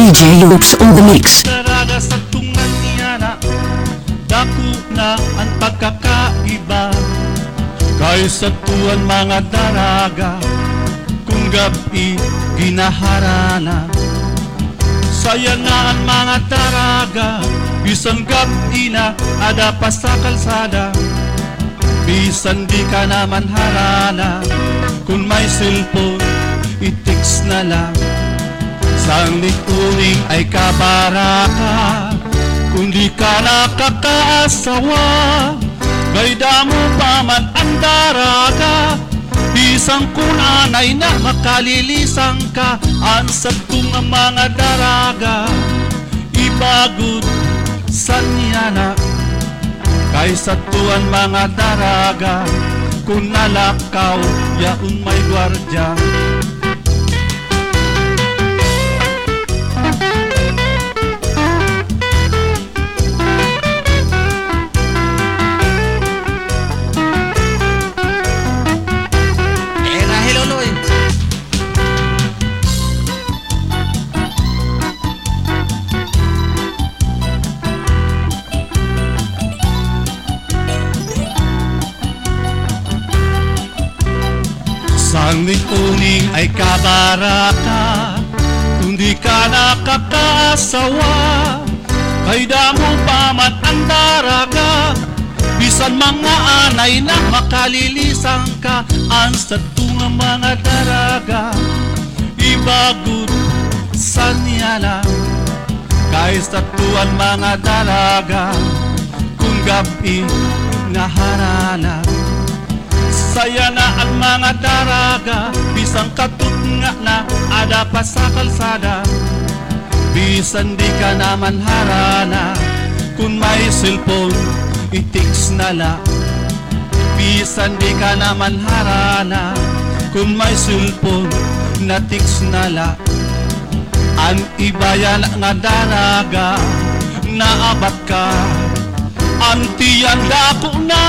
DJ Loops on the mix. Daraga sa tungan niya na dako na ang pagkakaiba kaysa tuwan mga daraga kung gabi ginaharana. Saya na ang mga daraga bisan gabi na ada pa sa kalsada, bisan di ka naman harana. Kung may cellphone i-text na lang, sang likuning ay kabaraka. Kung di ka nakakaasawa, gayda mo pa man ang daraga, bisang kung anay na makalilisan ka. Ang sagtong ang mga daraga ibagod sa niyana kaysa tuwan mga daraga kung nalakaw yaon may gwardya. Sang likuning ay kabaraka, kung di ka nakakaasawa, kayda mo pa man ang daraga, bisan mga anay na makalilisan ka. Ang satong mga daraga ibagod sa niyana kaysa tuwan mga daraga kung gabi naharana. Saya na ang mga daraga bisang katutnga na ada pa sa kalsada, bisan di ka naman harana. Kung may cellphone i-text na lang, bisan di ka naman harana. Kung may cellphone na text na lang, ang ibayan nga daraga naabat ka. Ang tiyan dako na